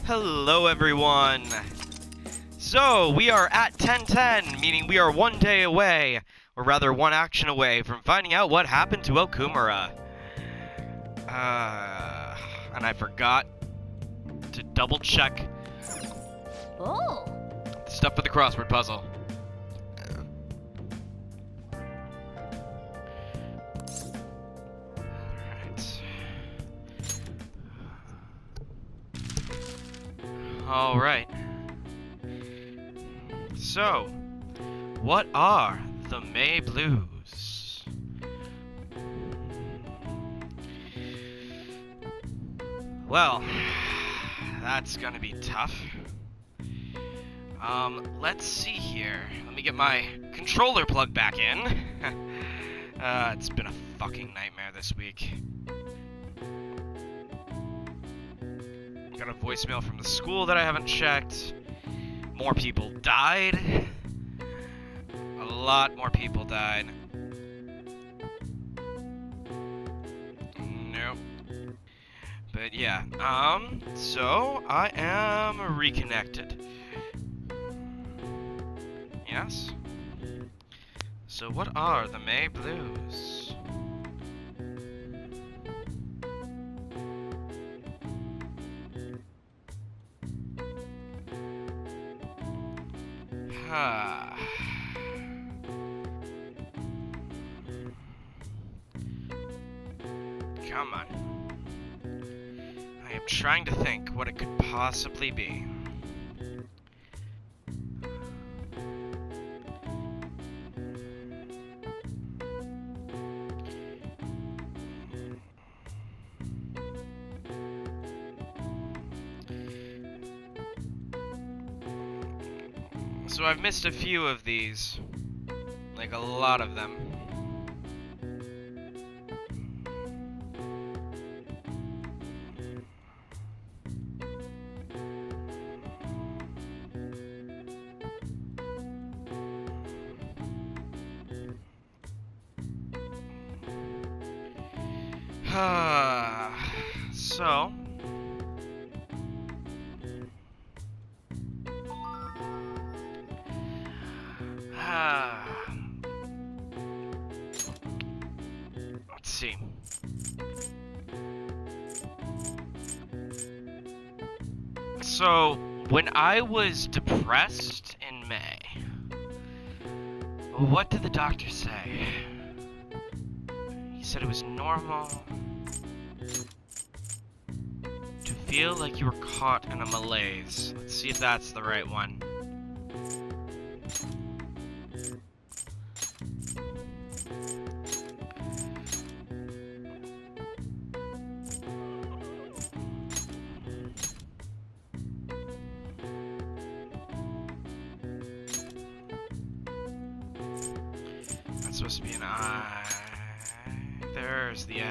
Hello everyone! So, we are at 10:10, meaning we are 1 day away, or rather 1 action away, from finding out what happened to Okumura. And I forgot to double check Oh. the stuff for the crossword puzzle. Alright. So, what are the May Blues? Well, that's gonna be tough. Let's see here. Let me get my controller plugged back in. It's been a fucking nightmare this week. Got a voicemail from the school that I haven't checked. More people died. A lot more people died. Nope. But yeah, so I am reconnected. Yes? So what are the May Blues? Come on. I am trying to think what it could possibly be. So I've missed a few of these, like a lot of them. So let's see. So, when I was depressed in May, what did the doctor say? He said it was normal to feel like you were caught in a malaise. Let's see if that's the right one. That's supposed to be an I. There's the A.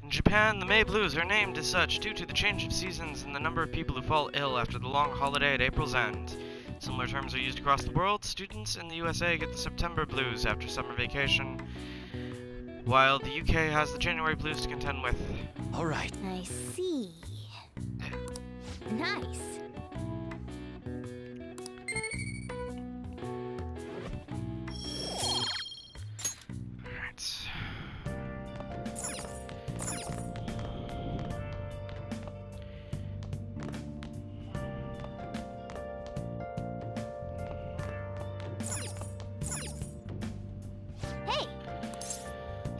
In Japan, the May Blues are named as such due to the change of seasons and the number of people who fall ill after the long holiday at April's end. Similar terms are used across the world. Students in the USA get the September Blues after summer vacation, while the UK has the January Blues to contend with. Alright. I see. Nice. Alright. Hey.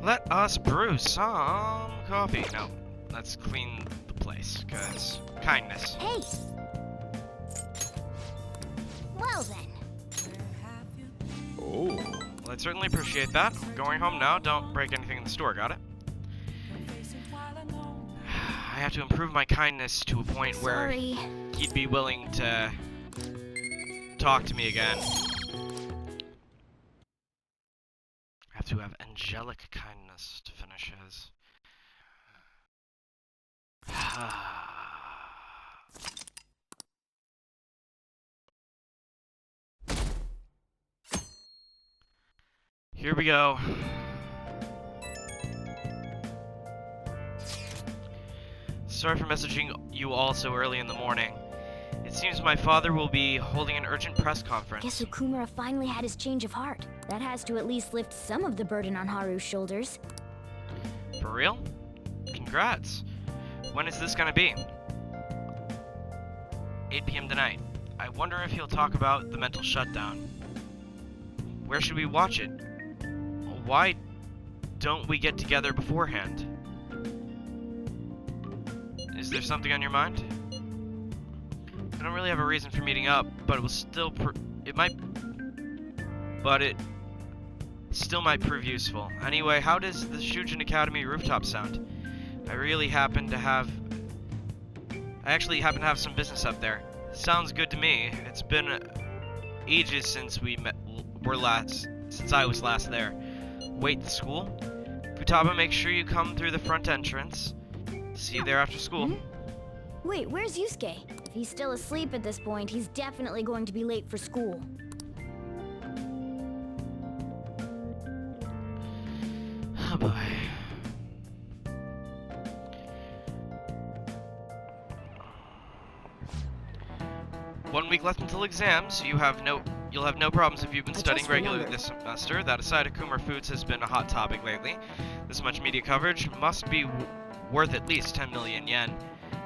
Let us brew some coffee. No, let's clean the place, cause kindness. Hey. Well then. Oh. Well, I'd certainly appreciate that. Going home now, don't break anything in the store, got it? I have to improve my kindness to a point where Sorry. he'd be willing to talk to me again. I have to have angelic kindness to finish his. Here we go. Sorry for messaging you all so early in the morning. It seems my father will be holding an urgent press conference. Guess Okumura finally had his change of heart. That has to at least lift some of the burden on Haru's shoulders. For real? Congrats. When is this gonna be? 8 p.m. tonight. I wonder if he'll talk about the mental shutdown. Where should we watch it? Why don't we get together beforehand? Is there something on your mind? I don't really have a reason for meeting up, but it will still it still might prove useful. Anyway, how does the Shujin Academy rooftop sound? I actually happen to have some business up there. Sounds good to me. It's been ages since since I was last there. Wait, the school? Futaba, make sure you come through the front entrance. See you there after school. Wait, where's Yusuke? If he's still asleep at this point, he's definitely going to be late for school. Oh boy. One week left until exams. You'll have no problems if you've been studying regularly this semester. That aside, Akumura Foods has been a hot topic lately. This much media coverage must be worth at least 10 million yen.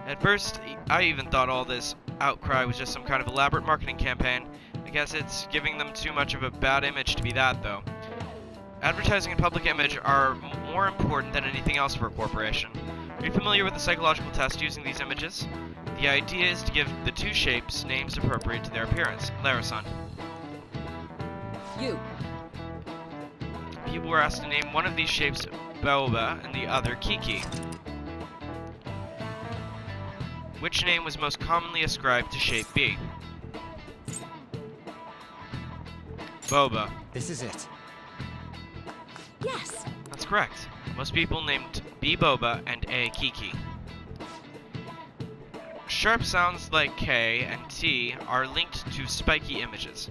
At first, I even thought all this outcry was just some kind of elaborate marketing campaign. I guess it's giving them too much of a bad image to be that, though. Advertising and public image are more important than anything else for a corporation. Are you familiar with the psychological test using these images? The idea is to give the two shapes names appropriate to their appearance. Lara-san. You. People were asked to name one of these shapes Boba and the other Kiki. Which name was most commonly ascribed to shape B? Boba. This is it. Yes. That's correct. Most people named B Boba and A Kiki. Sharp sounds like K and T are linked to spiky images.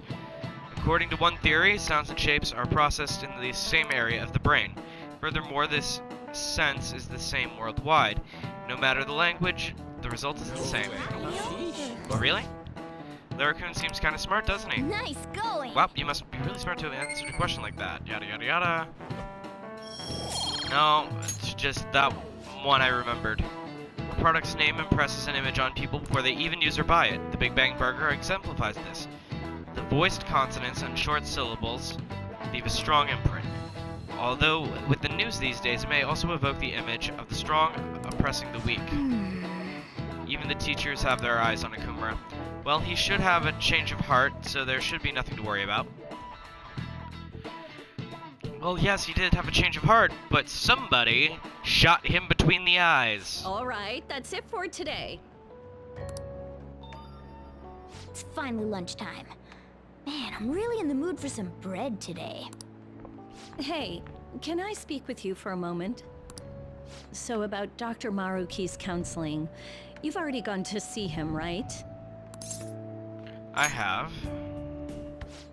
According to one theory, sounds and shapes are processed in the same area of the brain. Furthermore, this sense is the same worldwide. No matter the language, the result is the same. Oh, really? Lara-kun seems kind of smart, doesn't he? Nice going. Well, you must be really smart to answer a question like that. Yada yada yada. No, it's just that one I remembered. A product's name impresses an image on people before they even use or buy it. The Big Bang Burger exemplifies this. The voiced consonants and short syllables leave a strong imprint. Although, with the news these days, it may also evoke the image of the strong oppressing the weak. Even the teachers have their eyes on Akumura. Well, he should have a change of heart, so there should be nothing to worry about. Well, yes, he did have a change of heart, but somebody shot him between the eyes. All right, that's it for today. It's finally lunchtime. Man, I'm really in the mood for some bread today. Hey, can I speak with you for a moment? So about Dr. Maruki's counseling, you've already gone to see him, right? I have.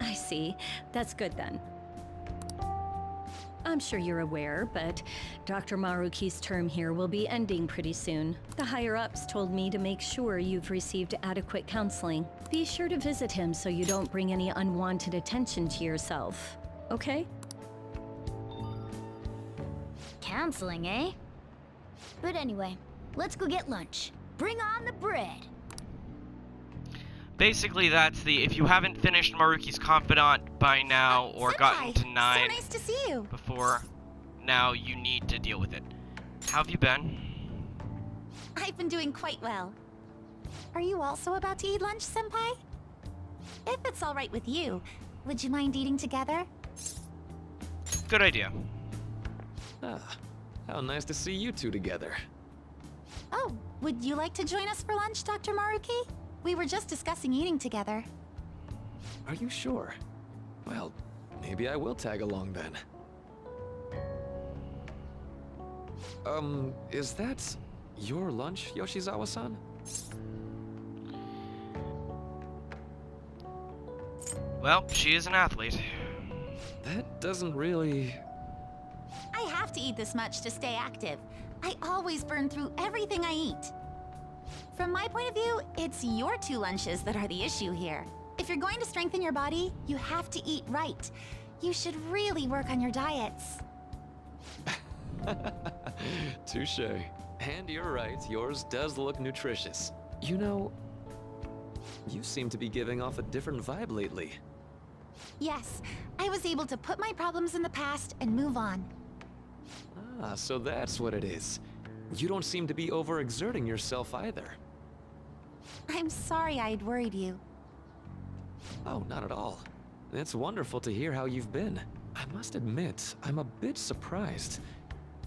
I see. That's good then. I'm sure you're aware, but Dr. Maruki's term here will be ending pretty soon. The higher-ups told me to make sure you've received adequate counseling. Be sure to visit him so you don't bring any unwanted attention to yourself, okay? Counseling, eh? But anyway, let's go get lunch. Bring on the bread. Basically, that's the if you haven't finished Maruki's Confidant by now or gotten to 9 So nice to see you. before now, you need to deal with it. How have you been? I've been doing quite well. Are you also about to eat lunch, Senpai? If it's all right with you, would you mind eating together? Good idea. Ah, how nice to see you two together. Oh, would you like to join us for lunch, Dr. Maruki? We were just discussing eating together. Are you sure? Well, maybe I will tag along then. Is that your lunch, Yoshizawa-san? Well, she is an athlete. that doesn't really... I have to eat this much to stay active. I always burn through everything I eat. From my point of view, it's your 2 lunches that are the issue here. If you're going to strengthen your body, you have to eat right. You should really work on your diets. Touche. And you're right, yours does look nutritious. You know, you seem to be giving off a different vibe lately. Yes, I was able to put my problems in the past and move on. Ah, so that's what it is. You don't seem to be overexerting yourself either. I'm sorry I'd worried you. Oh, not at all. It's wonderful to hear how you've been. I must admit, I'm a bit surprised.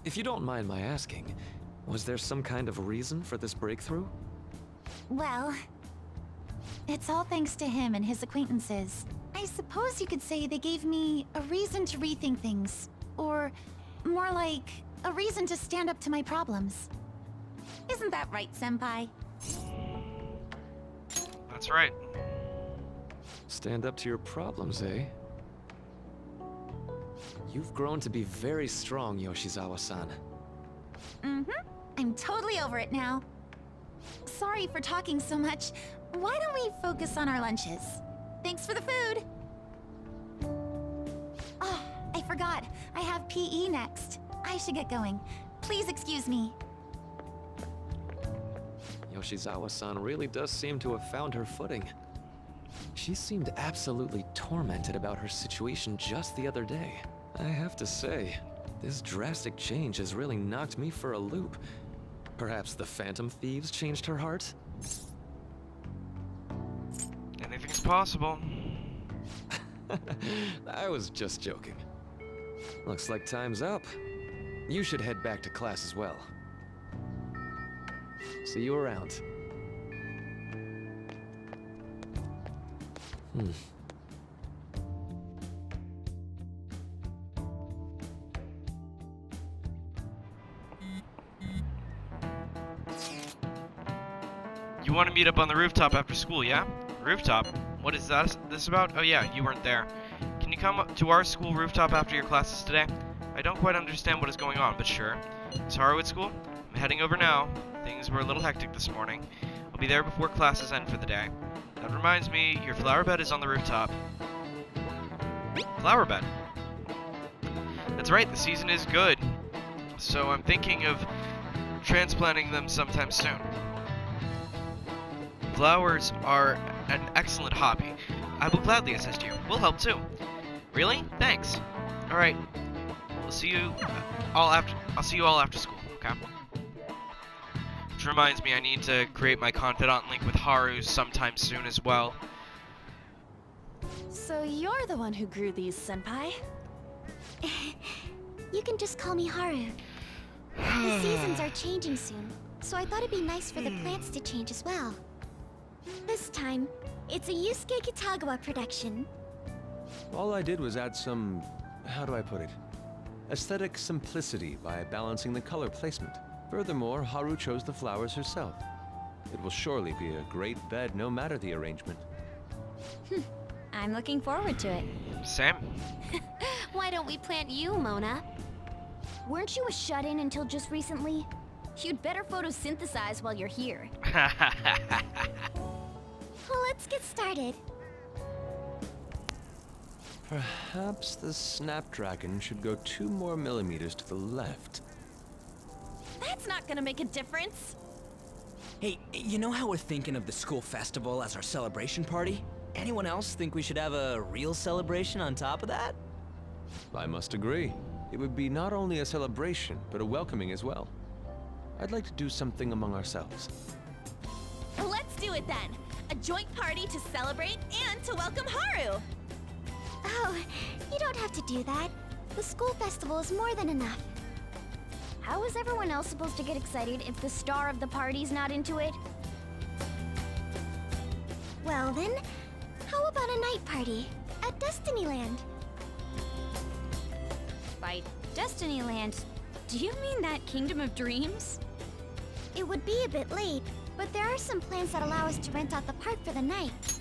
If you don't mind my asking, was there some kind of reason for this breakthrough? Well, it's all thanks to him and his acquaintances. I suppose you could say they gave me a reason to rethink things. Or, more like, a reason to stand up to my problems. Isn't that right, Senpai? That's right. Stand up to your problems, eh? You've grown to be very strong, Yoshizawa-san. Mm-hmm. I'm totally over it now. Sorry for talking so much. Why don't we focus on our lunches? Thanks for the food! Oh, I forgot. I have PE next. I should get going. Please excuse me. Yoshizawa-san really does seem to have found her footing. She seemed absolutely tormented about her situation just the other day. I have to say, this drastic change has really knocked me for a loop. Perhaps the Phantom Thieves changed her heart? Anything's possible. I was just joking. Looks like time's up. You should head back to class as well. See you around. You want to meet up on the rooftop after school, yeah? Rooftop? What is this about? Oh yeah, you weren't there. Can you come up to our school rooftop after your classes today? I don't quite understand what is going on, but sure. Is Haru at school? I'm heading over now. Things were a little hectic this morning. I'll be there before classes end for the day. That reminds me, your flower bed is on the rooftop. Flower bed? That's right, the season is good. So I'm thinking of transplanting them sometime soon. Flowers are an excellent hobby. I will gladly assist you. We'll help too. Really? Thanks. All right. We'll see you I'll see you all after school, okay? Which reminds me, I need to create my confidant link with Haru sometime soon as well. So you're the one who grew these, Senpai? You can just call me Haru. The seasons are changing soon, so I thought it'd be nice for the plants to change as well. This time, it's a Yusuke Kitagawa production. All I did was add some, how do I put it, aesthetic simplicity by balancing the color placement. Furthermore, Haru chose the flowers herself. It will surely be a great bed no matter the arrangement. I'm looking forward to it. Sam? Why don't we plant you, Mona? Weren't you a shut-in until just recently? You'd better photosynthesize while you're here. Let's get started. Perhaps the Snapdragon should go 2 more millimeters to the left. That's not gonna make a difference. Hey, you know how we're thinking of the school festival as our celebration party? Anyone else think we should have a real celebration on top of that? I must agree. It would be not only a celebration, but a welcoming as well. I'd like to do something among ourselves. Let's do it then. A joint party to celebrate and to welcome Haru. Oh, you don't have to do that. The school festival is more than enough. How is everyone else supposed to get excited if the star of the party's not into it? Well then, how about a night party at Destinyland? By Destinyland, do you mean that Kingdom of Dreams? It would be a bit late, but there are some plans that allow us to rent out the park for the night.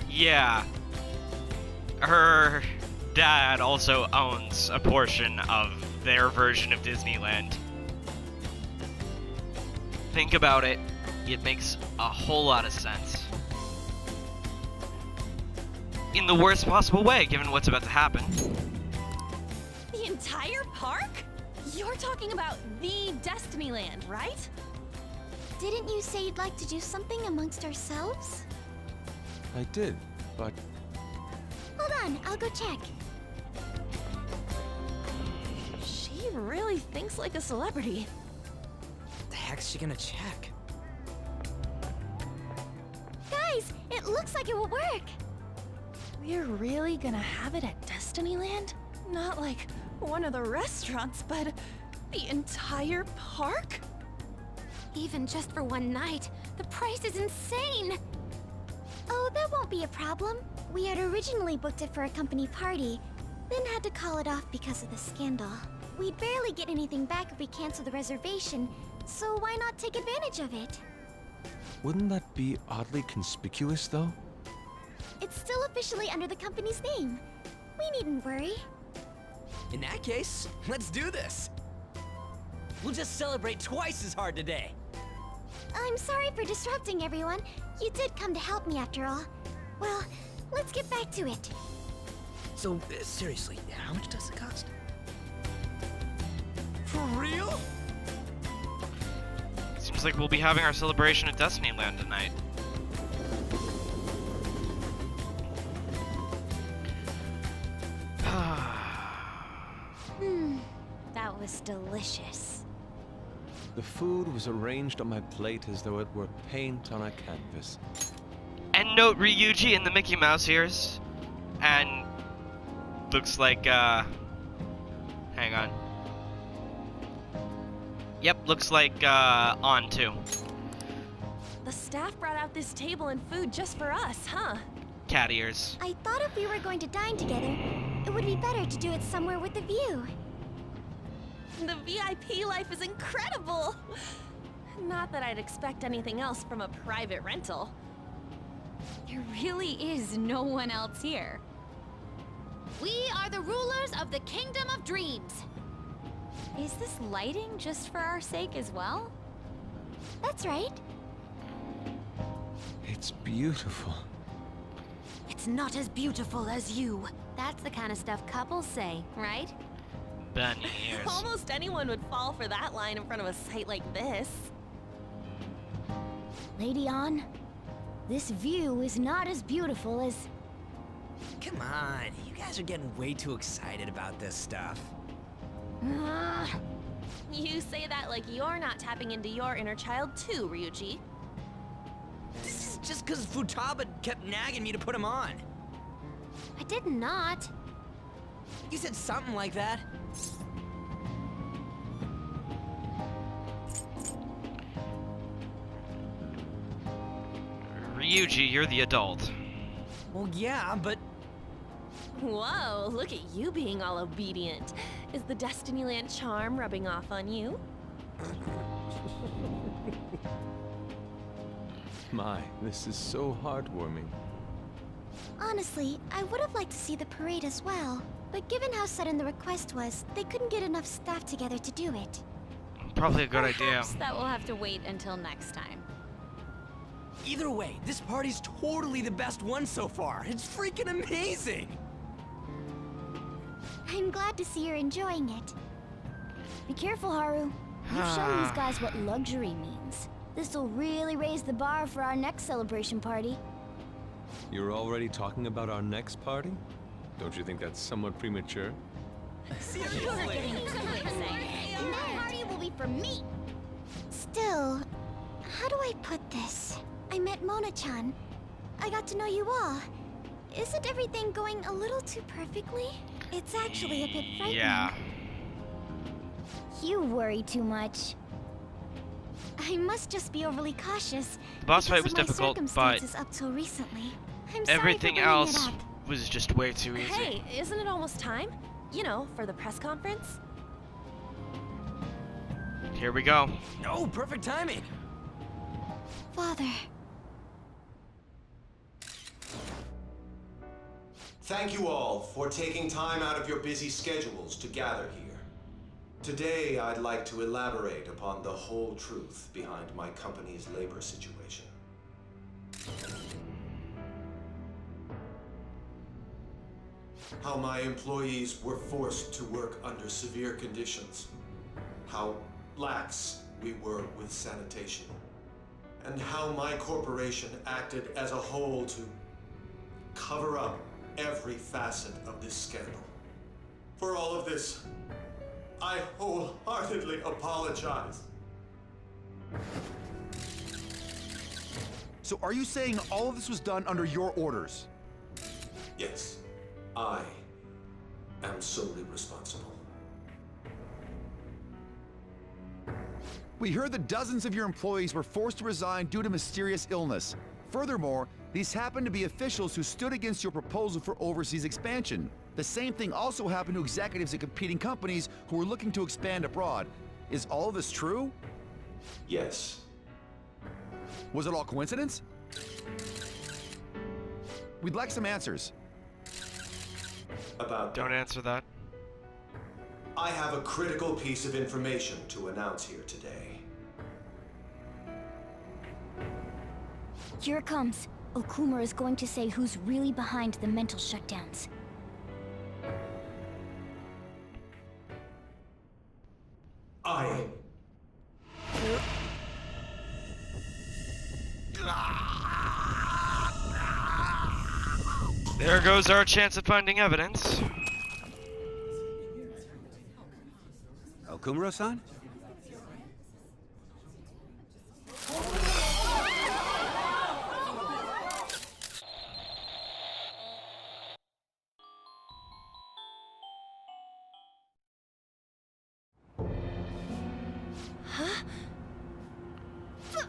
Yeah. her dad also owns a portion of their version of Disneyland. Think about it. It makes a whole lot of sense. In the worst possible way, given what's about to happen. The entire park? You're talking about the Destinyland, right? Didn't you say you'd like to do something amongst ourselves? I did, but Hold on, I'll go check. She really thinks like a celebrity. The heck's she gonna check? Guys, it looks like it will work. We're really gonna have it at Destinyland? Not like one of the restaurants, but the entire park? Even just for one night, the price is insane. Oh, that won't be a problem. We had originally booked it for a company party, then had to call it off because of the scandal. We'd barely get anything back if we cancel the reservation, so why not take advantage of it? wouldn't that be oddly conspicuous, though? It's still officially under the company's name. We needn't worry. In that case, let's do this. We'll just celebrate twice as hard today. I'm sorry for disrupting everyone. You did come to help me after all. Well, let's get back to it. So, seriously, how much does it cost? For real? Seems like we'll be having our celebration at Destinyland tonight. That was delicious. The food was arranged on my plate as though it were paint on a canvas. And note Ryuji in the Mickey Mouse ears. And looks like, hang on. Yep, looks like, On too. The staff brought out this table and food just for us, huh? Cat ears. I thought if we were going to dine together, it would be better to do it somewhere with a view. The VIP life is incredible! Not that I'd expect anything else from a private rental. There really is no one else here. We are the rulers of the Kingdom of Dreams. Is this lighting just for our sake as well? That's right. It's beautiful. It's not as beautiful as you. That's the kind of stuff couples say, right? Bunny ears. Almost anyone would fall for that line in front of a site like this. Lady On, this view is not as beautiful as... Come on, you guys are getting way too excited about this stuff. You say that like you're not tapping into your inner child too, Ryuji. This is just because Futaba kept nagging me to put him on. I did not. You said something like that. Ryuji, you're the adult. Well, yeah, but Whoa, look at you being all obedient. Is the Destinyland charm rubbing off on you? My, this is so heartwarming. Honestly, I would have liked to see the parade as well. But given how sudden the request was, they couldn't get enough staff together to do it. Probably a good idea. Perhaps that will have to wait until next time. either way, this party's totally the best one so far. It's freaking amazing! I'm glad to see you're enjoying it. Be careful, Haru. You've shown these guys what luxury means. This'll really raise the bar for our next celebration party. You're already talking about our next party? Don't you think that's somewhat premature? Seriously! And that party will be for me! Still, how do I put this? I met Mona-chan. I got to know you all. Isn't everything going a little too perfectly? It's actually a bit frightening. Yeah. You worry too much. I must just be overly cautious. The boss fight because was of my difficult, but circumstances up till recently. I'm sorry everything for bringing else it up. was just way too easy. Hey, isn't it almost time? You know, for the press conference? Here we go. Oh, perfect timing! Father. Thank you all for taking time out of your busy schedules to gather here. Today, I'd like to elaborate upon the whole truth behind my company's labor situation. How my employees were forced to work under severe conditions. How lax we were with sanitation. And how my corporation acted as a whole to cover up every facet of this scandal. For all of this, I wholeheartedly apologize. So are you saying all of this was done under your orders? Yes, I am solely responsible. We heard that dozens of your employees were forced to resign due to mysterious illness. Furthermore, these happened to be officials who stood against your proposal for overseas expansion. The same thing also happened to executives at competing companies who were looking to expand abroad. Is all of this true? Yes. Was it all coincidence? We'd like some answers. About Don't answer that. I have a critical piece of information to announce here today. Here it comes. Okumura is going to say who's really behind the mental shutdowns. I... There goes our chance at finding evidence. Okumura-san?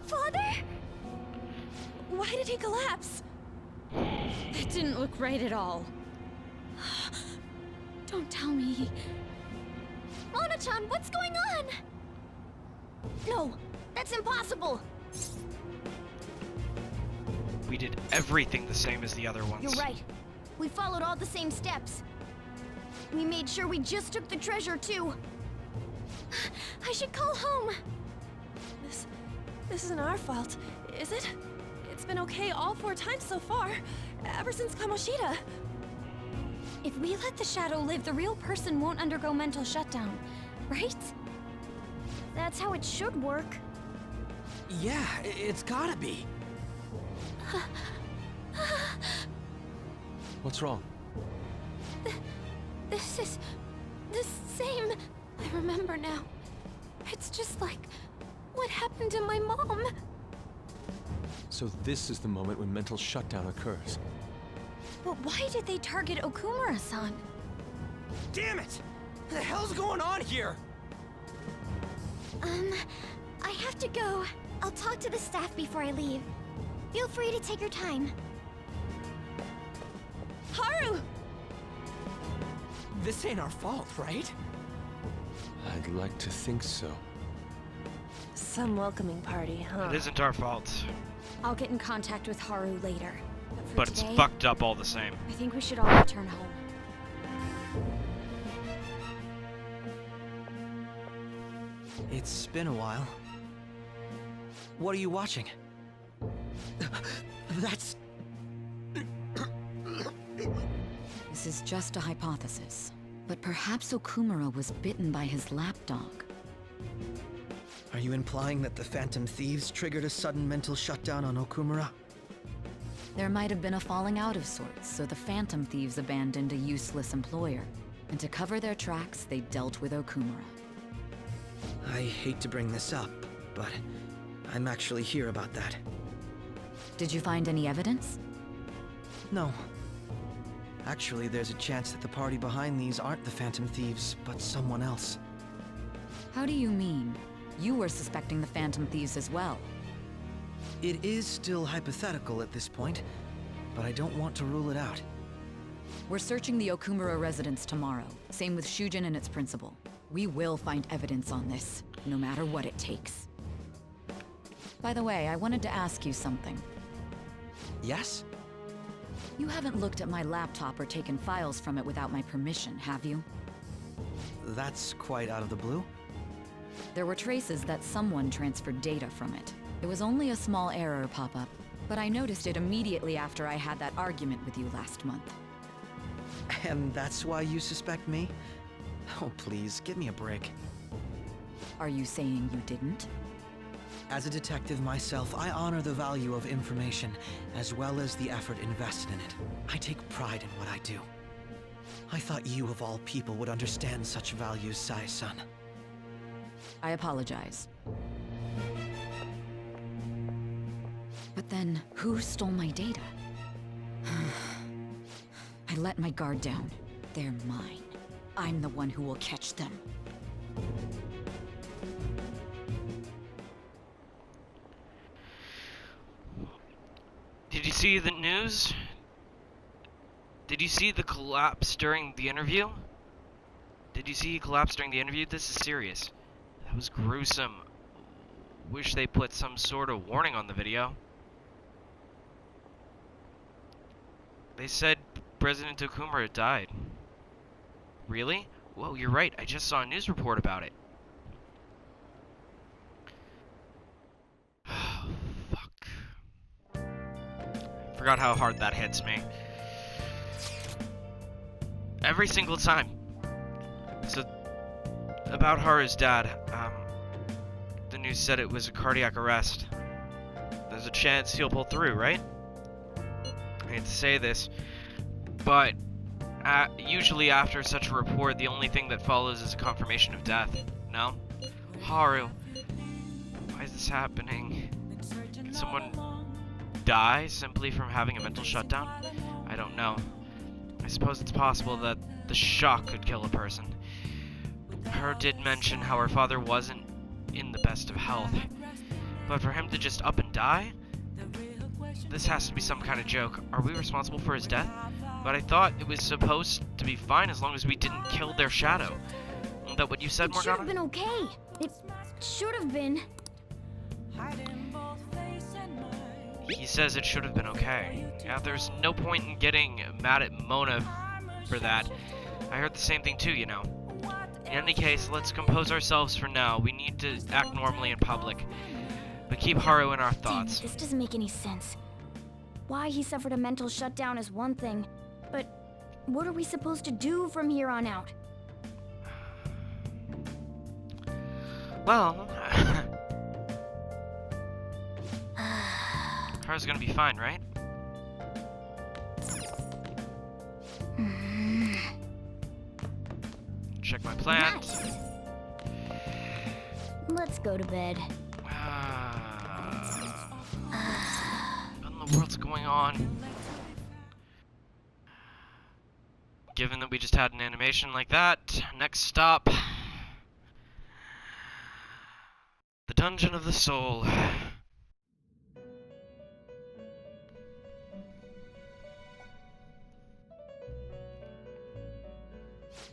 Father? Why did he collapse? That didn't look right at all. Don't tell me. Mona-chan, what's going on? No, that's impossible. We did everything the same as the other ones. You're right. We followed all the same steps. We made sure we just took the treasure, too. I should call home. This isn't our fault, is it? It's been okay all 4 times so far, ever since Kamoshida. If we let the shadow live, the real person won't undergo mental shutdown, right? That's how it should work. Yeah, it's gotta be. What's wrong? This is the same. I remember now. It's just like what happened to my mom. So this is the moment when mental shutdown occurs. But why did they target Okumura-san? Damn it! What the hell's going on here? I have to go. I'll talk to the staff before I leave. Feel free to take your time. Haru! This ain't our fault, right? I'd like to think so. Some welcoming party, huh? It isn't our fault, I'll get in contact with Haru later. For but it's today, fucked up all the same. I think we should all return home. It's been a while. What are you watching? That's... This is just a hypothesis, but perhaps Okumura was bitten by his lapdog. Are you implying that the Phantom Thieves triggered a sudden mental shutdown on Okumura? There might have been a falling out of sorts, so the Phantom Thieves abandoned a useless employer. And to cover their tracks, they dealt with Okumura. I hate to bring this up, but I'm actually here about that. Did you find any evidence? No. Actually, there's a chance that the party behind these aren't the Phantom Thieves, but someone else. How do you mean? You were suspecting the Phantom Thieves as well. It is still hypothetical at this point, but I don't want to rule it out. We're searching the Okumura residence tomorrow. Same with Shujin and its principal. We will find evidence on this, no matter what it takes. By the way, I wanted to ask you something. Yes? You haven't looked at my laptop or taken files from it without my permission, have you? That's quite out of the blue. There were traces that someone transferred data from it. It was only a small error pop-up, but I noticed it immediately after I had that argument with you last month. And that's why you suspect me? Oh, please, give me a break. Are you saying you didn't? As a detective myself, I honor the value of information, as well as the effort invested in it. I take pride in what I do. I thought you, of all people, would understand such values, Sai-san. I apologize. But then, who stole my data? I let my guard down. They're mine. I'm the one who will catch them. Did you see the news? Did you see the collapse during the interview? Did you see he collapsed during the interview? This is serious. That was gruesome. Wish they put some sort of warning on the video. They said President Tokumura had died. Really? Whoa, you're right. I just saw a news report about it. Fuck. Forgot how hard that hits me. Every single time. So, about Haru's dad, the news said it was a cardiac arrest. There's a chance he'll pull through, right? I hate to say this, but usually after such a report, the only thing that follows is a confirmation of death. No? Haru, why is this happening? Did someone die simply from having a mental shutdown? I don't know. I suppose it's possible that the shock could kill a person. Her did mention how her father wasn't in the best of health, but for him to just up and die? This has to be some kind of joke. Are we responsible for his death? But I thought it was supposed to be fine as long as we didn't kill their shadow. Isn't that what you said, It should have Morgana? been okay. It should have been. He says it should have been okay. Yeah, there's no point in getting mad at Mona for that. I heard the same thing too, you know. In any case, let's compose ourselves for now. We need to act normally in public. But keep Haru in our thoughts. Damn, this doesn't make any sense. Why he suffered a mental shutdown is one thing, but what are we supposed to do from here on out? Well, Haru's gonna be fine, right? Check my plans. Nice. Let's go to bed. What in the world's going on? Given that we just had an animation like that, next stop, the Dungeon of the Soul.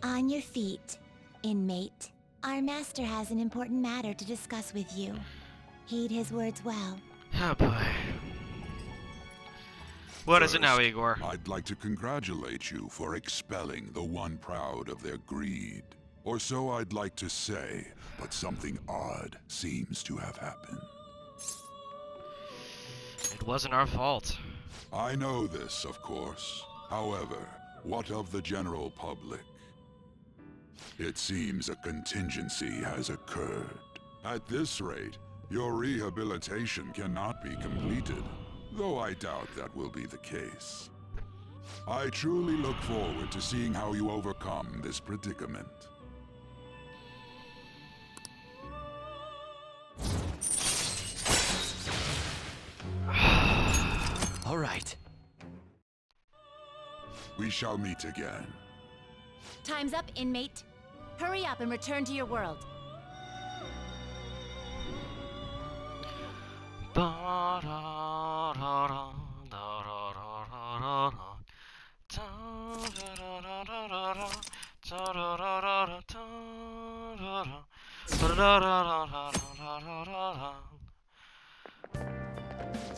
On your feet, inmate. Our master has an important matter to discuss with you. Heed his words well. Oh boy. What is it now, Igor? I'd like to congratulate you for expelling the one proud of their greed. Or so I'd like to say, but something odd seems to have happened. It wasn't our fault. I know this, of course. However, what of the general public? It seems a contingency has occurred. At this rate, your rehabilitation cannot be completed, though I doubt that will be the case. I truly look forward to seeing how you overcome this predicament. All right. We shall meet again. Time's up, inmate. Hurry up and return to your world.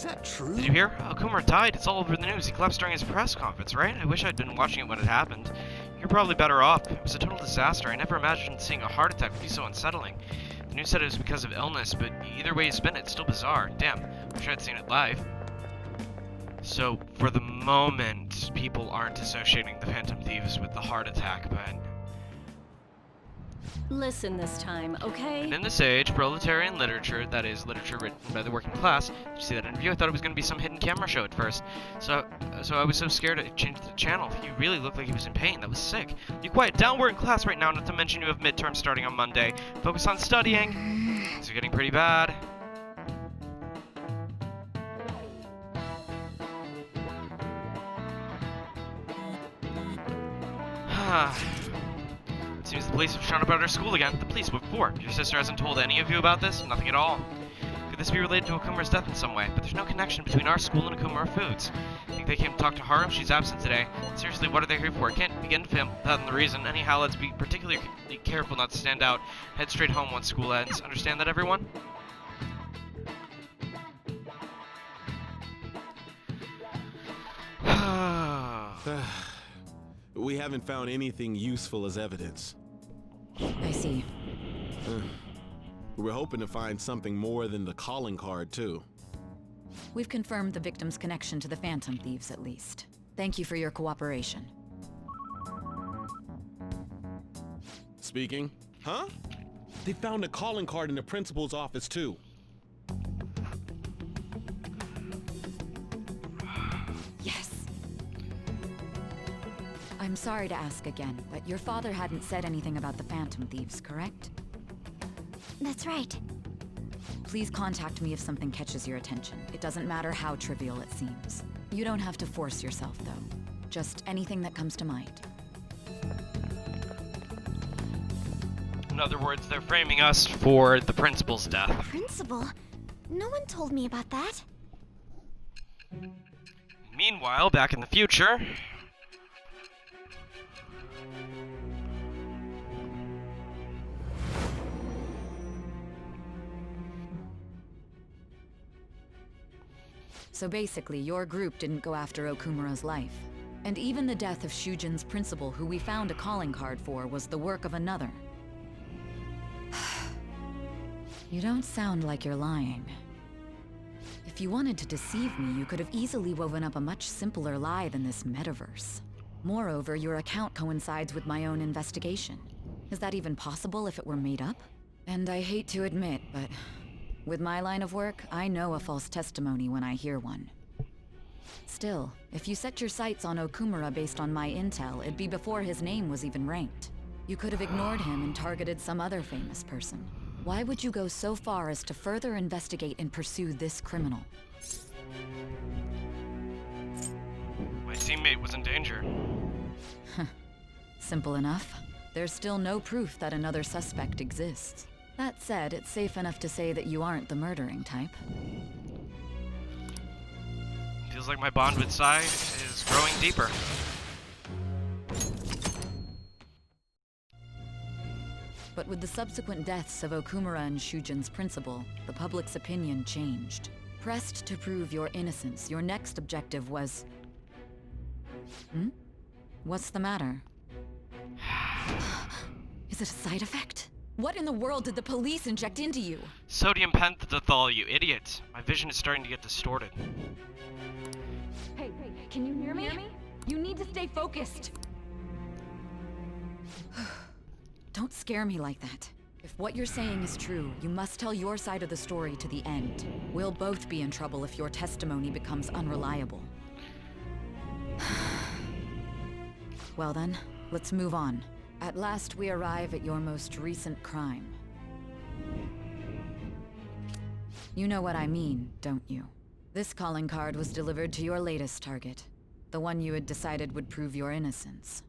Is that true? Did you hear? Okumura died. It's all over the news. He collapsed during his press conference, right? I wish I'd been watching it when it happened. You're probably better off. It was a total disaster. I never imagined seeing a heart attack would be so unsettling. The news said it was because of illness, but either way you spin it, it's still bizarre. Damn, wish I'd seen it live. So, for the moment, people aren't associating the Phantom Thieves with the heart attack, but... Listen this time, okay? And in this age, proletarian literature, that is, literature written by the working class, did you see that interview? I thought it was going to be some hidden camera show at first. So I was so scared to change the channel. He really looked like he was in pain. That was sick. You quiet down, we're in class right now, not to mention you have midterms starting on Monday. Focus on studying. Things are getting pretty bad. Seems the police have shown up at our school again. The police? What for? Your sister hasn't told any of you about this? Nothing at all. Could this be related to Okumura's death in some way? But there's no connection between our school and Okumura Foods. I think they came to talk to Haru. She's absent today. Seriously, what are they here for? I can't begin to fathom the reason. Anyhow, let's be particularly careful not to stand out. Head straight home once school ends. Understand that, everyone? We haven't found anything useful as evidence. I see. We're hoping to find something more than the calling card, too. We've confirmed the victim's connection to the Phantom Thieves, at least. Thank you for your cooperation. Speaking? Huh? They found a calling card in the principal's office, too. Yes. I'm sorry to ask again, but your father hadn't said anything about the Phantom Thieves, correct? That's right. Please contact me if something catches your attention. It doesn't matter how trivial it seems. You don't have to force yourself, though. Just anything that comes to mind. In other words, they're framing us for the principal's death. Principal? No one told me about that. Meanwhile, back in the future... So basically, your group didn't go after Okumura's life. And even the death of Shujin's principal, who we found a calling card for, was the work of another. You don't sound like you're lying. If you wanted to deceive me, you could have easily woven up a much simpler lie than this metaverse. Moreover, your account coincides with my own investigation. Is that even possible if it were made up? And I hate to admit, but with my line of work, I know a false testimony when I hear one. Still, if you set your sights on Okumura based on my intel, it'd be before his name was even ranked. You could have ignored him and targeted some other famous person. Why would you go so far as to further investigate and pursue this criminal? My teammate was in danger. Simple enough. There's still no proof that another suspect exists. That said, it's safe enough to say that you aren't the murdering type. Feels like my bond with Sai is growing deeper. But with the subsequent deaths of Okumura and Shujin's principal, the public's opinion changed. Pressed to prove your innocence, your next objective was... What's the matter? Is it a side effect? What in the world did the police inject into you? Sodium pentothal, you idiot. My vision is starting to get distorted. Hey, can you hear me? You need to stay focused. Don't scare me like that. If what you're saying is true, you must tell your side of the story to the end. We'll both be in trouble if your testimony becomes unreliable. Well then, let's move on. At last we arrive at your most recent crime. You know what I mean, don't you? This calling card was delivered to your latest target. The one you had decided would prove your innocence.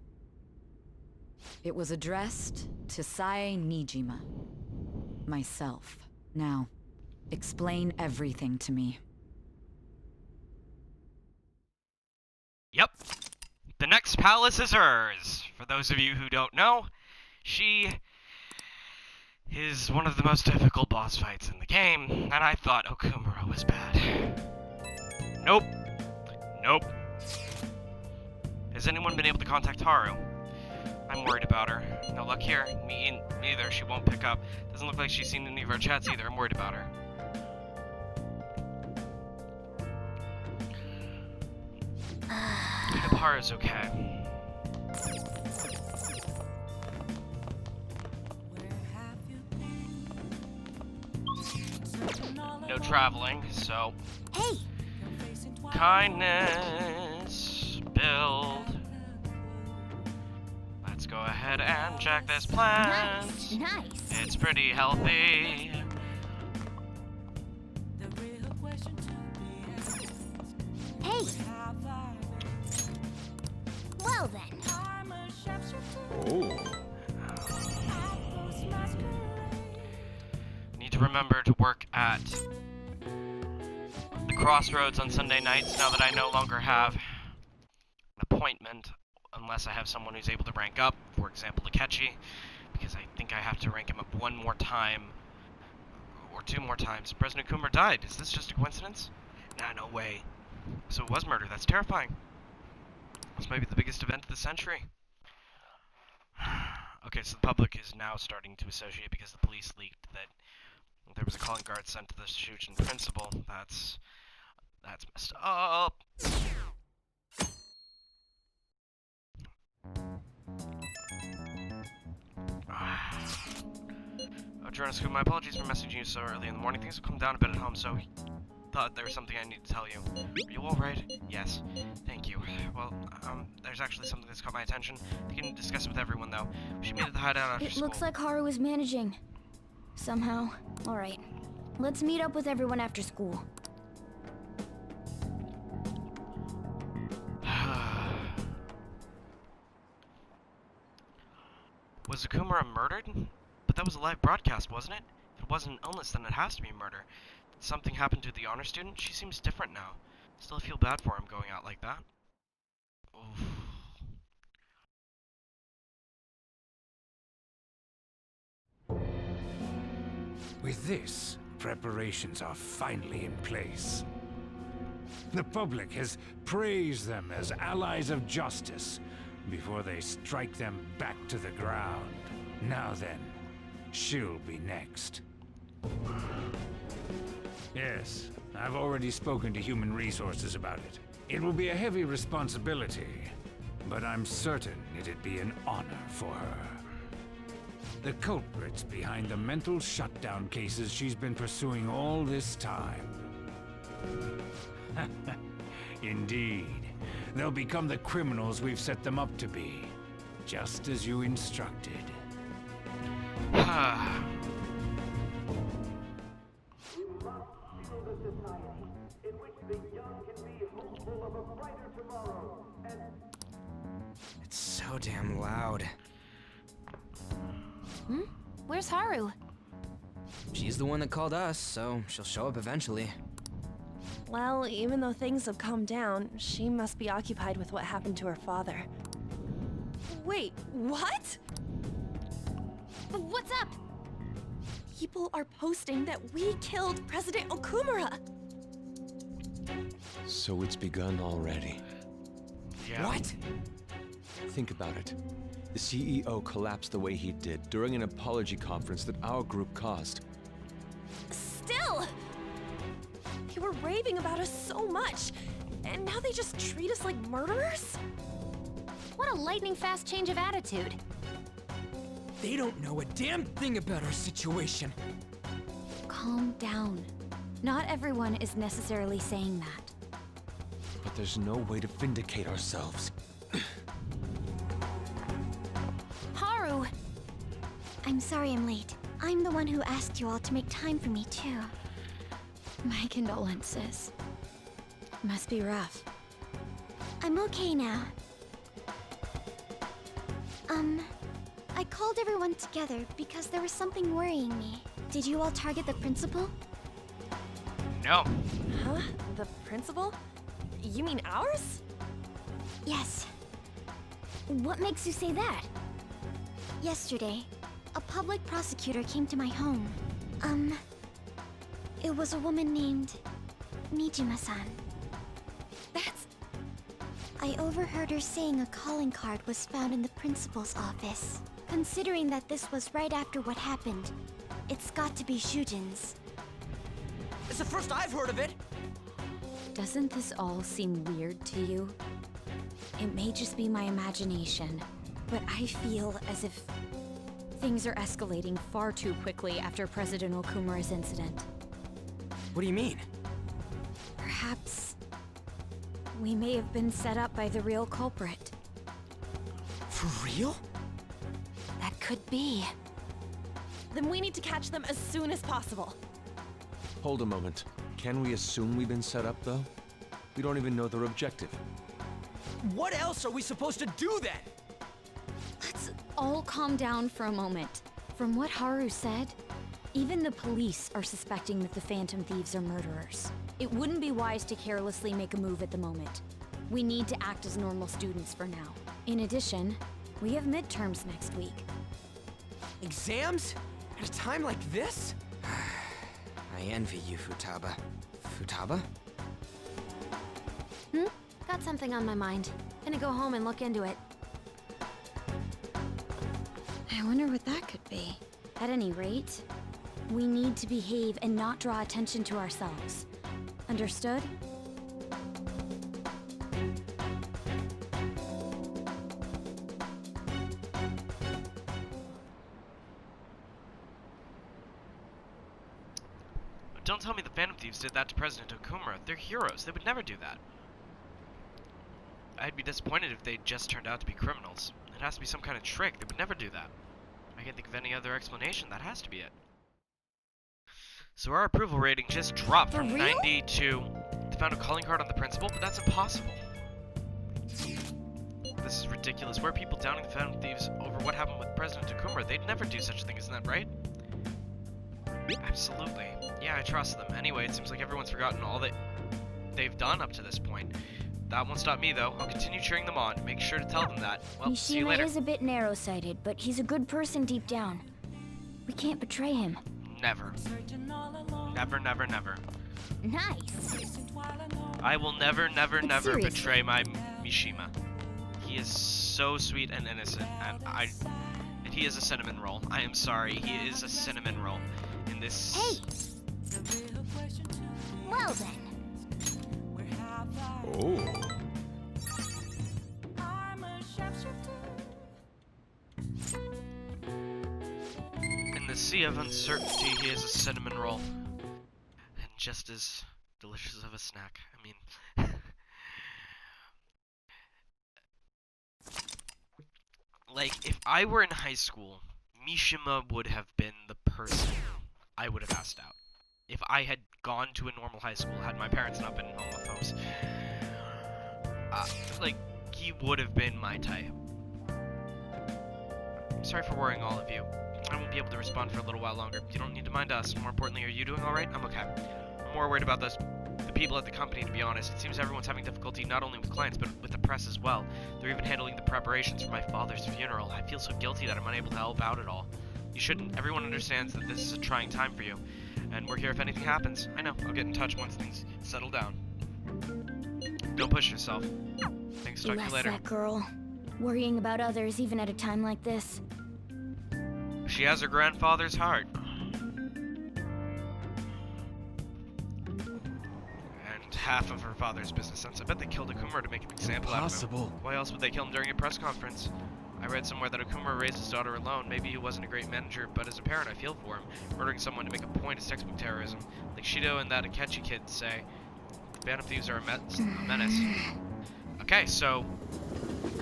It was addressed to Sae Nijima. Myself. Now, explain everything to me. Yep. The next palace is hers. For those of you who don't know, she is one of the most difficult boss fights in the game, and I thought Okumura was bad. Nope. Nope. Has anyone been able to contact Haru? I'm worried about her. No luck here. Me neither. She won't pick up. Doesn't look like she's seen any of our chats either. I'm worried about her. I hope Haru's okay. No traveling, so... Hey! Kindness, build. Let's go ahead and check this plant. Nice. It's pretty healthy. Hey! Well then. Oh. Need to remember to work at the Crossroads on Sunday nights now that I no longer have an appointment, unless I have someone who's able to rank up, for example, Takechi, because I think I have to rank him up one more time, or two more times. President Coomer died. Is this just a coincidence? Nah, no way. So it was murder. That's terrifying. This might be the biggest event of the century. Okay, so the public is now starting to associate because the police leaked that there was a calling card sent to the Shujin principal. That's messed up. Oh, Jeronis, my apologies for messaging you so early in the morning. Things have come down a bit at home, so thought there was something I need to tell you. Are you alright? Yes. Thank you. Well, there's actually something that's caught my attention. We can discuss it with everyone, though. We should meet at the hideout after school. It looks like Haru is managing. Somehow. Alright. Let's meet up with everyone after school. Was Akumura murdered? But that was a live broadcast, wasn't it? If it wasn't an illness, then it has to be murder. Did something happen to the honor student? She seems different now. Still feel bad for him going out like that. Oof. With this, preparations are finally in place. The public has praised them as allies of justice before they strike them back to the ground. Now then, she'll be next. Yes, I've already spoken to Human Resources about it. It will be a heavy responsibility, but I'm certain it'd be an honor for her. The culprits behind the mental shutdown cases she's been pursuing all this time. Indeed, they'll become the criminals we've set them up to be, just as you instructed. It's so damn loud. Where's Haru? She's the one that called us, so she'll show up eventually. Well, even though things have calmed down, she must be occupied with what happened to her father. Wait, what? What's up? People are posting that we killed President Okumura! So it's begun already. Yeah. What? Think about it. The CEO collapsed the way he did during an apology conference that our group caused. Still! They were raving about us so much, and now they just treat us like murderers? What a lightning-fast change of attitude. They don't know a damn thing about our situation. Calm down. Not everyone is necessarily saying that. But there's no way to vindicate ourselves. Haru! I'm sorry I'm late. I'm the one who asked you all to make time for me, too. My condolences. Must be rough. I'm okay now. I called everyone together because there was something worrying me. Did you all target the principal? No. Huh? The principal? You mean ours? Yes. What makes you say that? Yesterday, a public prosecutor came to my home. It was a woman named Nijima-san. I overheard her saying a calling card was found in the principal's office. Considering that this was right after what happened, it's got to be Shujin's. It's the first I've heard of it! Doesn't this all seem weird to you? It may just be my imagination, but I feel as if Things are escalating far too quickly after President Okumura's incident. What do you mean? Perhaps we may have been set up by the real culprit. For real? That could be. Then we need to catch them as soon as possible. Hold a moment. Can we assume we've been set up, though? We don't even know their objective. What else are we supposed to do then? Let's all calm down for a moment. From what Haru said, even the police are suspecting that the Phantom Thieves are murderers. It wouldn't be wise to carelessly make a move at the moment. We need to act as normal students for now. In addition, we have midterms next week. Exams? At a time like this? I envy you, Futaba. Futaba? Got something on my mind. Gonna go home and look into it. I wonder what that could be. At any rate, we need to behave and not draw attention to ourselves. Understood? Don't tell me the Phantom Thieves did that to President Okumura. They're heroes. They would never do that. I'd be disappointed if they just turned out to be criminals. It has to be some kind of trick. They would never do that. I can't think of any other explanation. That has to be it. So our approval rating just dropped from 90 to... They found a calling card on the principal, but that's impossible. This is ridiculous. Where are people downing the Phantom Thieves over what happened with President Okumura? They'd never do such a thing, isn't that right? Absolutely. Yeah, I trust them. Anyway, it seems like everyone's forgotten all that they've done up to this point. That won't stop me, though. I'll continue cheering them on. Make sure to tell them that. Well, see you later. Mishima is a bit narrow-sighted, but he's a good person deep down. We can't betray him. Never. Never, never, never. Nice. I will never, never, But never seriously. betray my Mishima. He is so sweet and innocent, and he is a cinnamon roll. I am sorry, he is a cinnamon roll. In this... Hey! Well then. Oh. In the sea of uncertainty, he is a cinnamon roll. And just as delicious of a snack. I mean... like, if I were in high school, Mishima would have been the person I would have asked out. If I had gone to a normal high school, had my parents not been homophobes. Like, he would have been my type. Sorry for worrying all of you. I won't be able to respond for a little while longer. You don't need to mind us. More importantly, are you doing alright? I'm okay. I'm more worried about the people at the company, to be honest. It seems everyone's having difficulty not only with clients, but with the press as well. They're even handling the preparations for my father's funeral. I feel so guilty that I'm unable to help out at all. You shouldn't. Everyone understands that this is a trying time for you. And we're here if anything happens. I know. I'll get in touch once things settle down. Don't push yourself. Thanks. Talk to you Bless later. that girl. Worrying about others even at a time like this. She has her grandfather's heart. And half of her father's business sense. I bet they killed Okumura to make an example out of him. Impossible. Why else would they kill him during a press conference? I read somewhere that Okumura raised his daughter alone. Maybe he wasn't a great manager, but as a parent I feel for him. Murdering someone to make a point is textbook terrorism. Like Shido and that Akechi kid say. Phantom Thieves are a menace. Okay, so...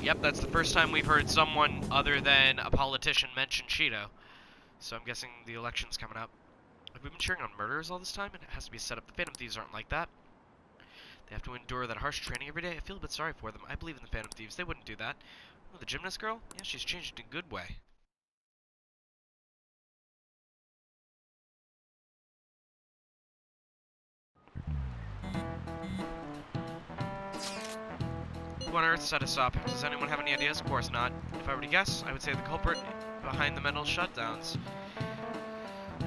Yep, that's the first time we've heard someone other than a politician mention Shido. So I'm guessing the election's coming up. Have we been cheering on murderers all this time? It has to be set up. The Phantom Thieves aren't like that. They have to endure that harsh training every day. I feel a bit sorry for them. I believe in the Phantom Thieves. They wouldn't do that. Oh, the gymnast girl? Yeah, she's changed in a good way. Who on earth set us up? Does anyone have any ideas? Of course not. If I were to guess, I would say the culprit behind the mental shutdowns.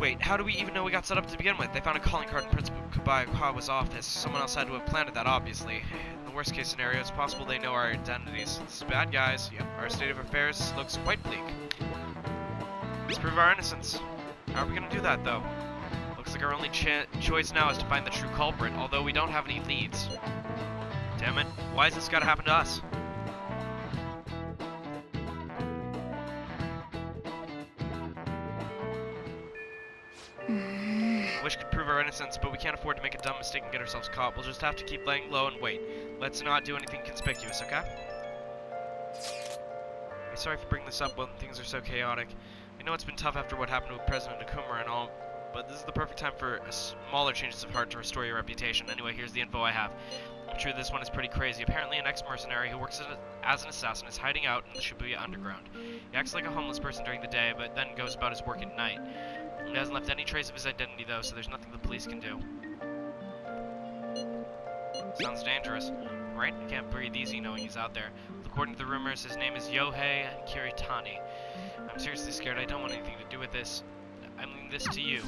Wait, how do we even know we got set up to begin with? They found a calling card in Principal Kubaya's office. Someone else had to have planted that, obviously. In the worst case scenario, it's possible they know our identities. This is bad, guys. Yep, our state of affairs looks quite bleak. Let's prove our innocence. How are we gonna do that, though? Looks like our only choice now is to find the true culprit, although we don't have any leads. Damn it, why has this gotta happen to us? I wish we could prove our innocence, but we can't afford to make a dumb mistake and get ourselves caught. We'll just have to keep laying low and wait. Let's not do anything conspicuous, okay? I'm sorry for bringing this up when things are so chaotic. I know it's been tough after what happened with President Akuma and all, but this is the perfect time for smaller changes of heart to restore your reputation. Anyway, here's the info I have. I'm sure this one is pretty crazy. Apparently an ex-mercenary who works as an assassin is hiding out in the Shibuya underground. He acts like a homeless person during the day, but then goes about his work at night. He hasn't left any trace of his identity though, so there's nothing the police can do. Sounds dangerous, right? I can't breathe easy knowing he's out there. According to the rumors, his name is Yohei Kiritani. I'm seriously scared. I don't want anything to do with this. I leave this to you.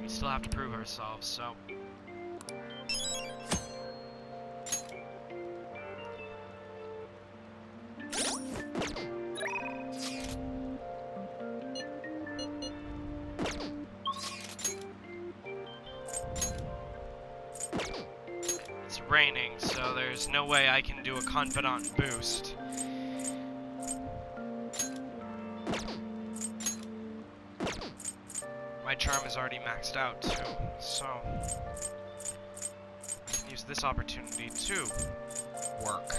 We still have to prove ourselves, so... It's raining, so there's no way I can do a confidant boost. My charm is already maxed out too, so I can use this opportunity to work.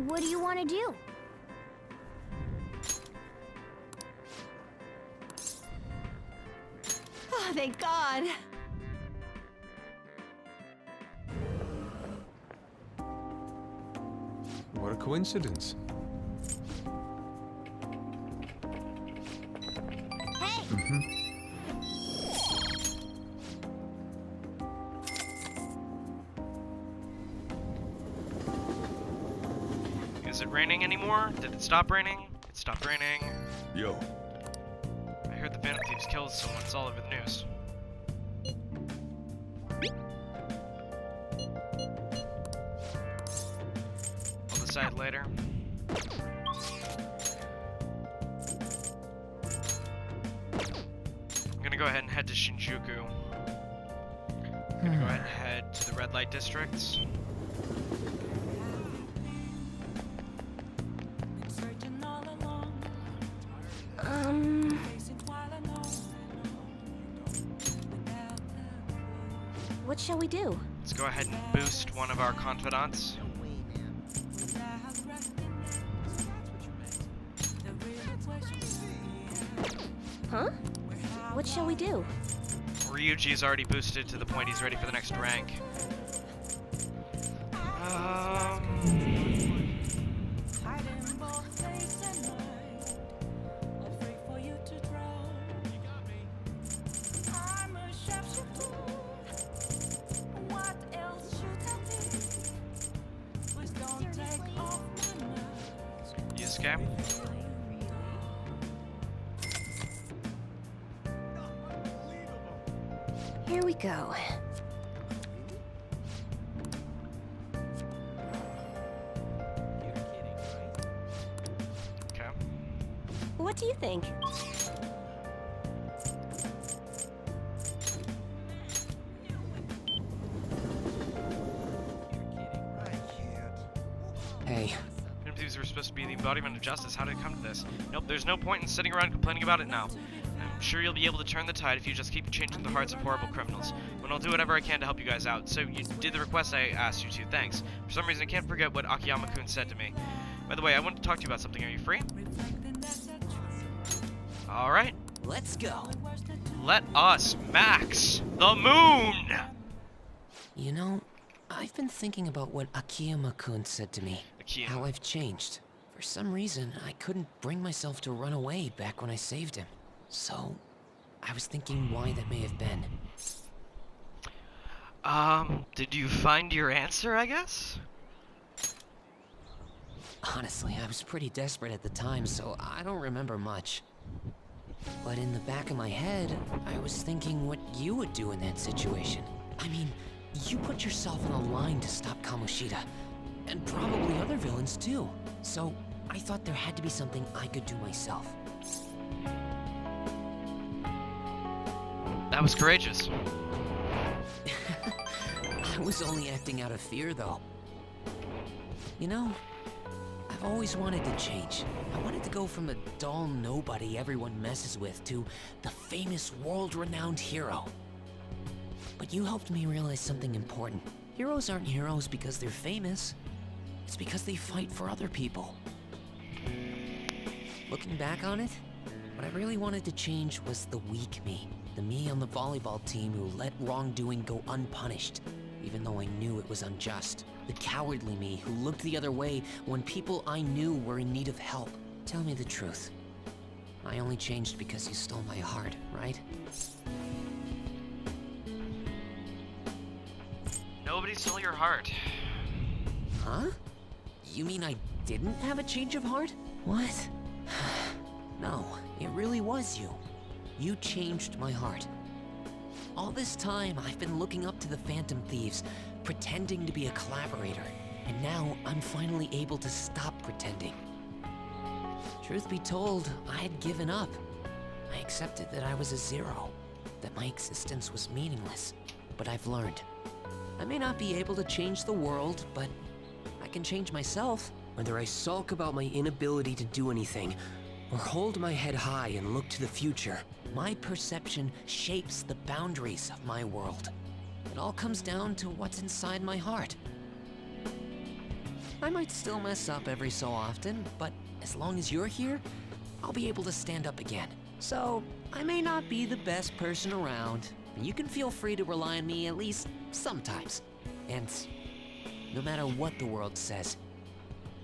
What do you want to do? Oh, thank God. What a coincidence. Hey! Is it raining anymore? Did it stop raining? It stopped raining. Yo. I heard the Phantom Thieves killed someone. It's all over the news. I'll decide later. I'm gonna go ahead and head to Shinjuku. I'm gonna go ahead and head to the red light districts. What shall we do? Let's go ahead and boost one of our confidants. Huh? What shall we do? Ryuji's already boosted to the point he's ready for the next rank. Yusuke? Here we go. Okay. What do you think? Hey. These were supposed to be the embodiment of justice. How did it come to this? Nope, there's no point in sitting around complaining about it now. I'm sure you'll be able to turn the tide if you just keep changing the hearts of horrible criminals. But I'll do whatever I can to help you guys out. So you did the request I asked you to, thanks. For some reason I can't forget what Akiyama-kun said to me. By the way, I wanted to talk to you about something. Are you free? Alright. Let's go. Let us max the moon! You know, I've been thinking about what Akiyama-kun said to me. How I've changed. For some reason, I couldn't bring myself to run away back when I saved him. So, I was thinking why that may have been. Did you find your answer, I guess? Honestly, I was pretty desperate at the time, so I don't remember much. But in the back of my head, I was thinking what you would do in that situation. I mean, you put yourself on the line to stop Kamoshida, and probably other villains too. So I thought there had to be something I could do myself. That was courageous. I was only acting out of fear, though. You know, I've always wanted to change. I wanted to go from a dull nobody everyone messes with to the famous world-renowned hero. But you helped me realize something important. Heroes aren't heroes because they're famous. It's because they fight for other people. Looking back on it, what I really wanted to change was the weak me. The me on the volleyball team who let wrongdoing go unpunished, even though I knew it was unjust. The cowardly me who looked the other way when people I knew were in need of help. Tell me the truth. I only changed because you stole my heart, right? Nobody stole your heart. Huh? You mean I didn't have a change of heart? What? No, it really was you. You changed my heart. All this time, I've been looking up to the Phantom Thieves, pretending to be a collaborator, and now I'm finally able to stop pretending. Truth be told, I had given up. I accepted that I was a zero, that my existence was meaningless, but I've learned. I may not be able to change the world, but I can change myself. Whether I sulk about my inability to do anything, or hold my head high and look to the future, my perception shapes the boundaries of my world. It all comes down to what's inside my heart. I might still mess up every so often, but as long as you're here, I'll be able to stand up again. So, I may not be the best person around, but you can feel free to rely on me at least sometimes. And no matter what the world says,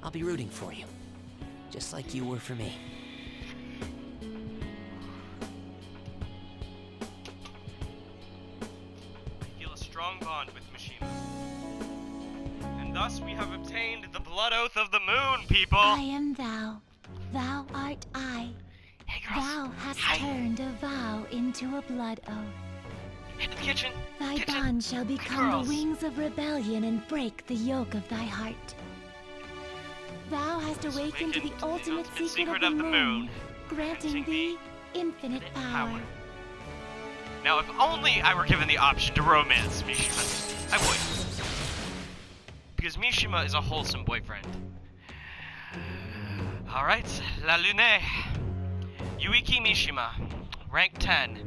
I'll be rooting for you, just like you were for me. Strong bond with Mishima. And thus we have obtained the blood oath of the moon, people! I am thou. Thou art I. Hey, girls. Thou hast Hi. turned a vow into a blood oath. Hit the kitchen. Thy kitchen. bond shall become girls. the wings of rebellion and break the yoke of thy heart. Thou hast awakened to the ultimate secret of the moon, granting thee infinite power. Now, if only I were given the option to romance Mishima, I would. Because Mishima is a wholesome boyfriend. Alright, La Lune. Yuiki Mishima, rank 10.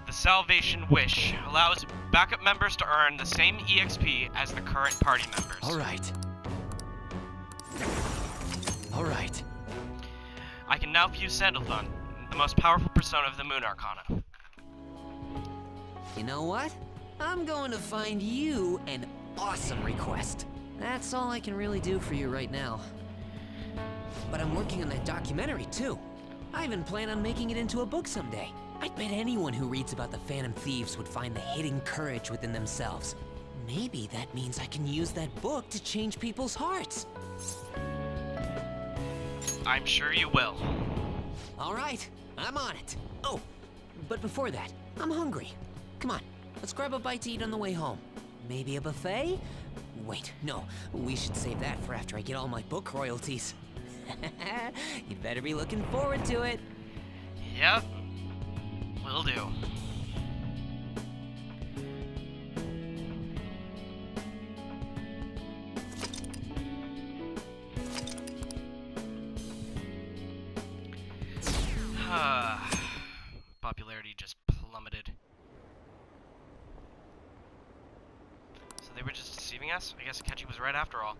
The Salvation Wish allows backup members to earn the same EXP as the current party members. Alright. Alright. I can now fuse Sandalthon, the most powerful persona of the Moon Arcana. You know what? I'm going to find you an awesome request. That's all I can really do for you right now. But I'm working on that documentary too. I even plan on making it into a book someday. I bet anyone who reads about the Phantom Thieves would find the hidden courage within themselves. Maybe that means I can use that book to change people's hearts. I'm sure you will. All right, I'm on it. Oh, but before that, I'm hungry. Come on, let's grab a bite to eat on the way home. Maybe a buffet? Wait, no, we should save that for after I get all my book royalties. You better be looking forward to it. Yep, will do. Popularity just plummeted. So they were just deceiving us? I guess Akechi was right after all.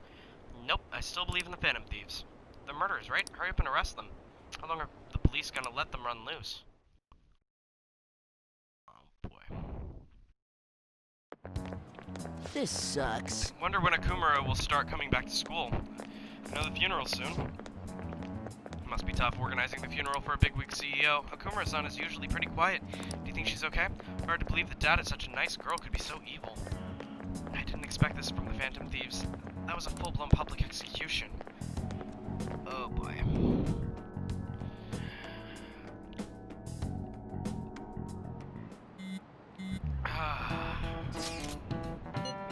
Nope, I still believe in the Phantom Thieves. They're murderers, right? Hurry up and arrest them. How long are the police gonna let them run loose? Oh boy. This sucks. Wonder when Akumura will start coming back to school. I know the funeral's soon. Must be tough organizing the funeral for a bigwig CEO. Akumura-san is usually pretty quiet. Do you think she's okay? Hard to believe that Dad, such a nice girl, could be so evil. I didn't expect this from the Phantom Thieves. That was a full-blown public execution. Oh boy.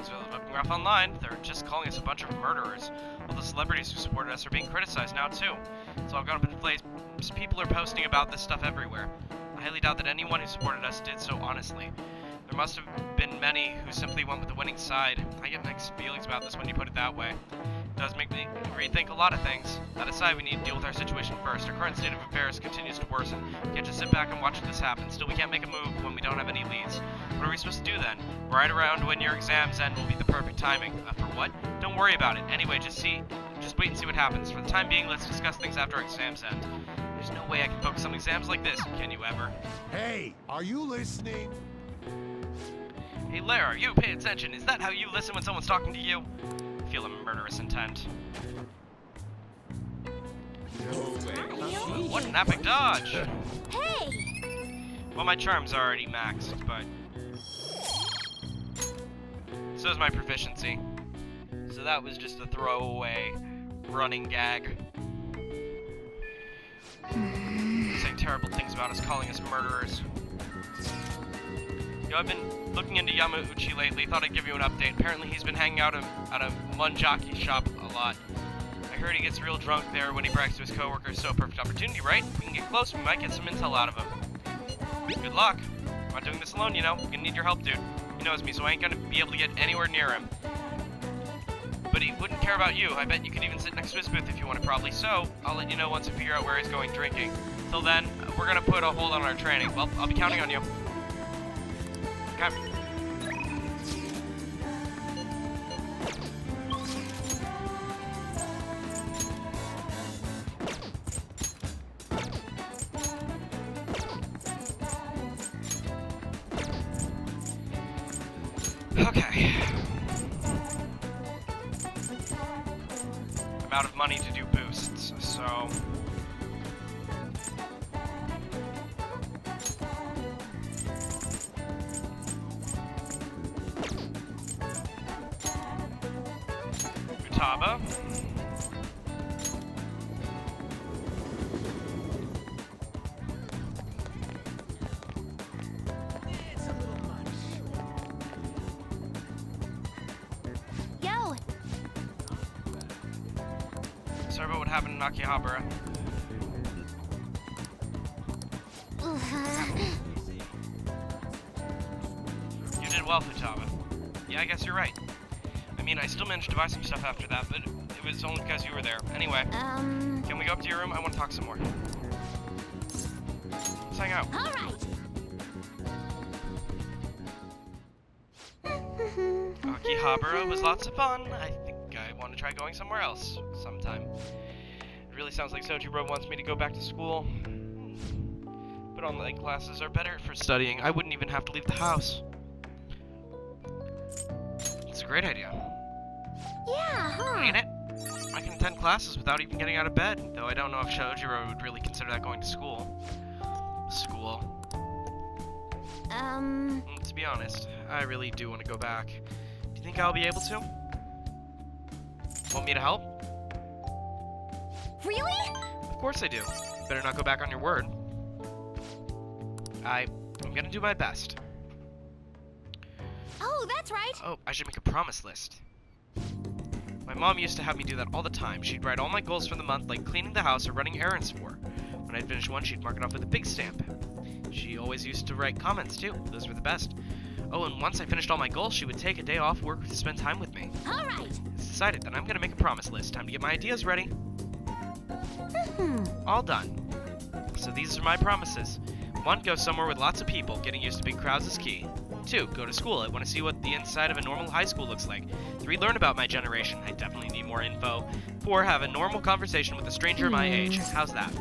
So looking rough online, they're just calling us a bunch of murderers. All the celebrities who supported us are being criticized now too. It's all gone up in flames. People are posting about this stuff everywhere. I highly doubt that anyone who supported us did so honestly. There must have been many who simply went with the winning side. I get mixed feelings about this when you put it that way. It does make me rethink a lot of things. That aside, we need to deal with our situation first. Our current state of affairs continues to worsen. We can't just sit back and watch this happen. Still, we can't make a move when we don't have any leads. What are we supposed to do then? Right around when your exams end will be the perfect timing. For what? Don't worry about it. Anyway, just wait and see what happens. For the time being, let's discuss things after our exams end. There's no way I can focus on exams like this. Can you ever? Hey, are you listening? Hey, Lara, you pay attention. Is that how you listen when someone's talking to you? Feel a murderous intent. What an epic dodge! Hey! Well, my charm's already maxed, but so is my proficiency. So that was just a throwaway running gag. Saying terrible things about us, calling us murderers. I've been looking into Yamauchi lately, thought I'd give you an update. Apparently he's been hanging out at a Munjaki shop a lot. I heard he gets real drunk there when he brags to his coworkers, so perfect opportunity, right? If we can get close, we might get some intel out of him. Good luck. I'm not doing this alone, you know. I'm gonna need your help, dude. He knows me, so I ain't gonna be able to get anywhere near him. But he wouldn't care about you. I bet you could even sit next to his booth if you wanted, probably. So, I'll let you know once I figure out where he's going drinking. Till then, we're gonna put a hold on our training. Well, I'll be counting on you. Okay. I'm out of money to do boosts, so Futaba. Yo! Sorry about what happened in Akihabara. You did well, Futaba. Yeah, I guess you're right. I mean, I still managed to buy some stuff after that, but it was only because you were there. Anyway, can we go up to your room? I want to talk some more. Let's hang out. All right. Akihabara was lots of fun. I think I want to try going somewhere else sometime. It really sounds like Sojiro wants me to go back to school. But online classes are better for studying. I wouldn't even have to leave the house. It's a great idea. Yeah, huh? Ain't it? I can attend classes without even getting out of bed, though I don't know if Sojiro would really consider that going to school. To be honest, I really do want to go back. Do you think I'll be able to? Want me to help? Really? Of course I do. Better not go back on your word. I'm gonna do my best. Oh, that's right. Oh, I should make a promise list. My mom used to have me do that all the time. She'd write all my goals for the month, like cleaning the house or running errands for her. When I'd finish one, she'd mark it off with a big stamp. She always used to write comments, too. Those were the best. Oh, and once I finished all my goals, she would take a day off work to spend time with me. All right. It's decided that I'm gonna make a promise list. Time to get my ideas ready. All done. So these are my promises. 1, go somewhere with lots of people. Getting used to big crowds is key. 2, go to school. I want to see what the inside of a normal high school looks like. 3, learn about my generation. I definitely need more info. 4, have a normal conversation with a stranger my age. How's that?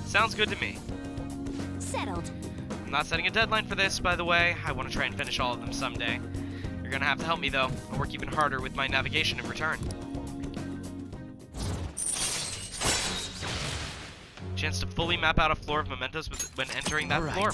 Sounds good to me. Settled. I'm not setting a deadline for this, by the way. I want to try and finish all of them someday. You're gonna have to help me, though. I'll work even harder with my navigation in return. Chance to fully map out a floor of mementos when entering that floor.